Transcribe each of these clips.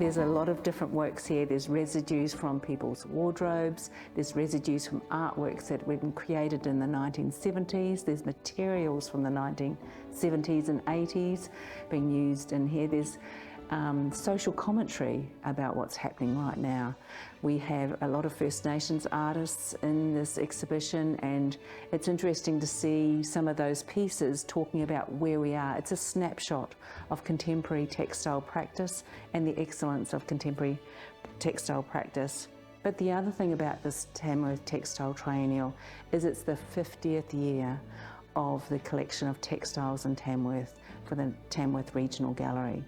there's a lot of different works here. There's residues from people's wardrobes, there's residues from artworks that were created in the 1970s, there's materials from the 1970s and 80s being used in here. There's social commentary about what's happening right now. We have a lot of First Nations artists in this exhibition, and it's interesting to see some of those pieces talking about where we are. It's a snapshot of contemporary textile practice and the excellence of contemporary textile practice. But the other thing about this Tamworth Textile Triennial is it's the 50th year of the collection of textiles in Tamworth for the Tamworth Regional Gallery.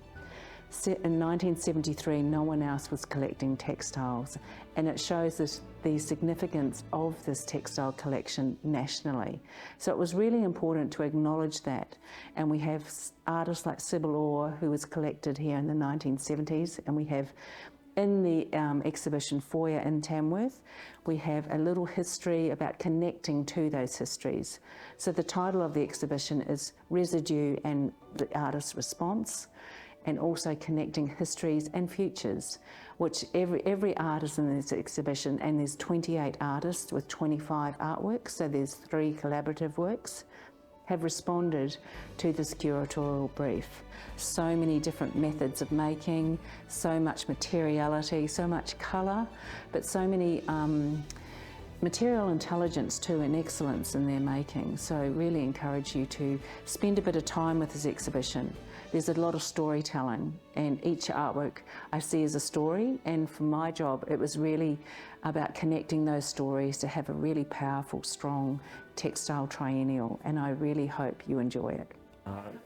In 1973, no one else was collecting textiles, and it shows us the significance of this textile collection nationally. So it was really important to acknowledge that, and we have artists like Sybil Orr, who was collected here in the 1970s, and we have in the exhibition foyer in Tamworth, we have a little history about connecting to those histories. So the title of the exhibition is Residue and the Artist's Response, and also connecting histories and futures, which every artist in this exhibition, and there's 28 artists with 25 artworks, so there's 3 collaborative works, have responded to this curatorial brief. So many different methods of making, so much materiality, so much colour, but so many material intelligence too, and excellence in their making. So I really encourage you to spend a bit of time with this exhibition. There's a lot of storytelling, and each artwork I see as a story, and for my job it was really about connecting those stories to have a really powerful, strong textile triennial, and I really hope you enjoy it.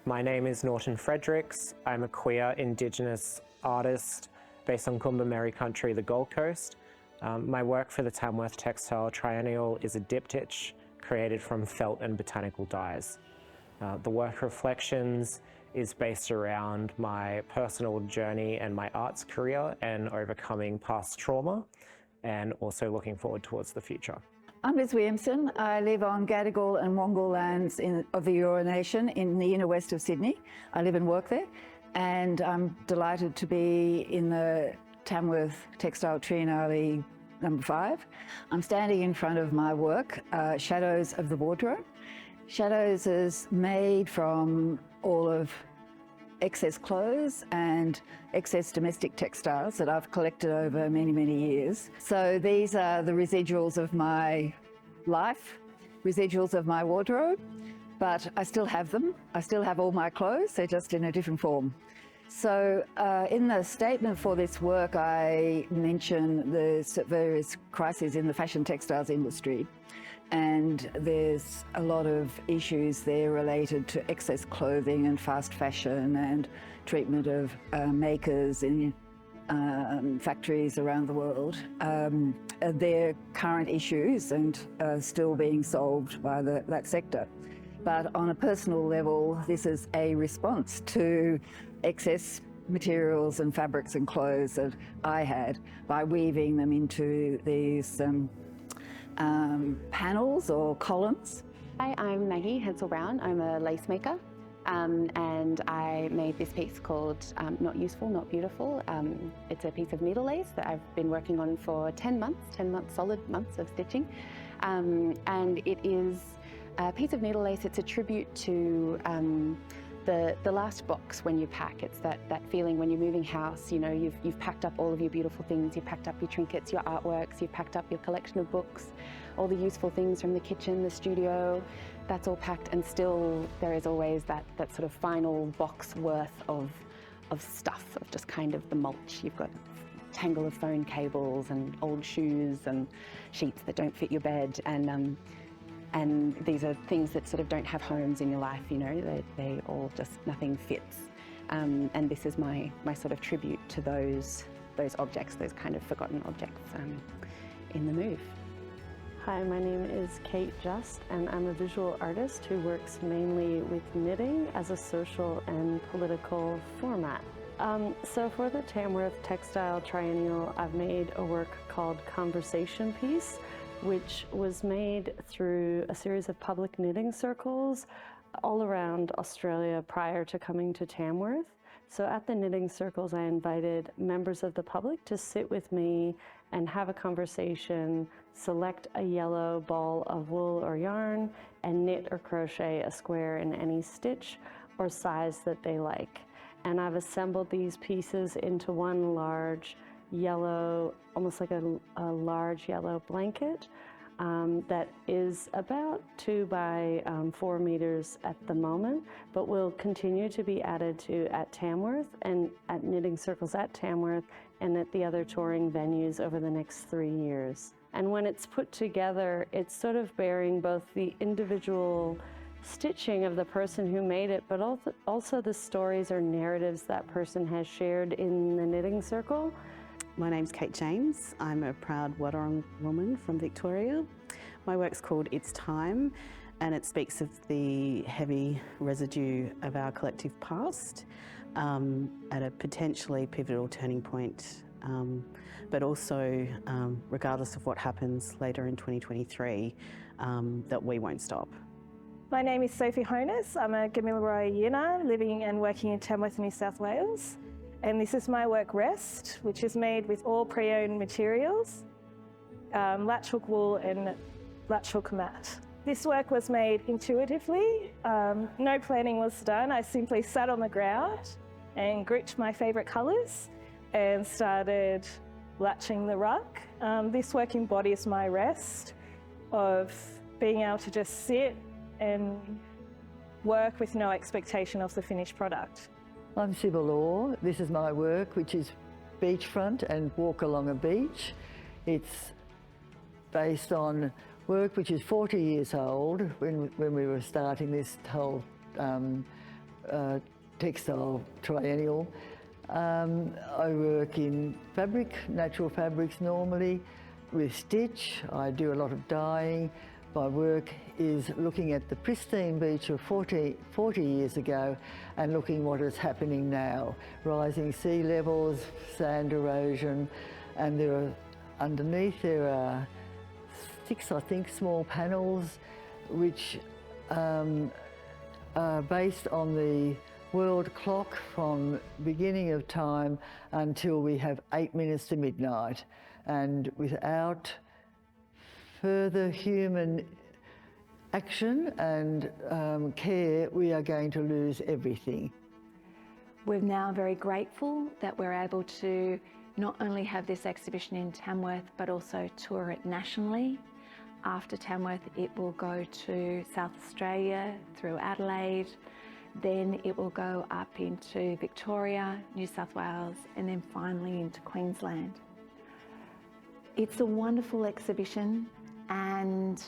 My name is Norton Fredericks. I'm a queer Indigenous artist based on Kumba country, the Gold Coast. My work for the Tamworth Textile Triennial is a diptych created from felt and botanical dyes. The work Reflections is based around my personal journey and my arts career and overcoming past trauma, and also looking forward towards the future. I'm Liz Williamson. I live on Gadigal and Wongal lands of the Eora Nation in the inner west of Sydney. I live and work there, and I'm delighted to be in the Tamworth Textile Triennial number 5. I'm standing in front of my work, Shadows of the Wardrobe. Shadows is made from all of excess clothes and excess domestic textiles that I've collected over many, many years. So these are the residuals of my life, residuals of my wardrobe, but I still have them. I still have all my clothes, they're just in a different form. So in the statement for this work, I mention the various crises in the fashion textiles industry. And there's a lot of issues there related to excess clothing and fast fashion and treatment of makers in factories around the world. They're current issues and still being solved by that sector. But on a personal level, this is a response to excess materials and fabrics and clothes that I had by weaving them into these panels or columns. Hi, I'm Maggie Hensel-Brown. I'm a lace maker, and I made this piece called Not Useful, Not Beautiful. It's a piece of needle lace that I've been working on for 10 months, solid months of stitching. And it is a piece of needle lace. It's a tribute to the last box when you pack. It's that feeling when you're moving house, you know, you've packed up all of your beautiful things, you've packed up your trinkets, your artworks, you've packed up your collection of books, all the useful things from the kitchen, the studio, that's all packed, and still there is always that sort of final box worth of stuff, of just kind of the mulch. You've got a tangle of phone cables and old shoes and sheets that don't fit your bed, and these are things that sort of don't have homes in your life, you know, they all just, nothing fits. And this is my sort of tribute to those objects, those kind of forgotten objects in the move. Hi, my name is Kate Just, and I'm a visual artist who works mainly with knitting as a social and political format. So for the Tamworth Textile Triennial, I've made a work called Conversation Piece, which was made through a series of public knitting circles all around Australia prior to coming to Tamworth. So at the knitting circles, I invited members of the public to sit with me and have a conversation, select a yellow ball of wool or yarn, and knit or crochet a square in any stitch or size that they like. And I've assembled these pieces into one large yellow, almost like a large yellow blanket that is about 2 by 4 meters at the moment, but will continue to be added to at Tamworth and at knitting circles at Tamworth and at the other touring venues over the next 3 years. And when it's put together, it's sort of bearing both the individual stitching of the person who made it, but also the stories or narratives that person has shared in the knitting circle. My name's Kate James. I'm a proud Wadawurrung woman from Victoria. My work's called It's Time, and it speaks of the heavy residue of our collective past at a potentially pivotal turning point, but also regardless of what happens later in 2023, that we won't stop. My name is Sophie Honus. I'm a Gamilaroi Yinna living and working in Tamworth, New South Wales. And this is my work Rest, which is made with all pre-owned materials, latch hook wool and latch hook mat. This work was made intuitively. No planning was done. I simply sat on the ground and gripped my favourite colours and started latching the rug. This work embodies my rest of being able to just sit and work with no expectation of the finished product. I'm Sybil Orr. This is my work, which is beachfront and walk along a beach. It's based on work which is 40 years old when we were starting this whole textile triennial. I work in fabric, natural fabrics normally, with stitch. I do a lot of dyeing. My work is looking at the pristine beach of 40 years ago and looking what is happening now. Rising sea levels, sand erosion, and underneath there are 6, I think, small panels which are based on the world clock from beginning of time until we have 8 minutes to midnight. And without further human action and care, we are going to lose everything. We're now very grateful that we're able to not only have this exhibition in Tamworth, but also tour it nationally. After Tamworth, it will go to South Australia, through Adelaide, then it will go up into Victoria, New South Wales, and then finally into Queensland. It's a wonderful exhibition, and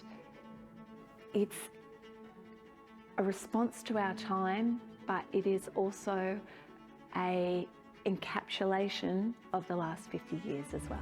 it's a response to our time, but it is also an encapsulation of the last 50 years as well.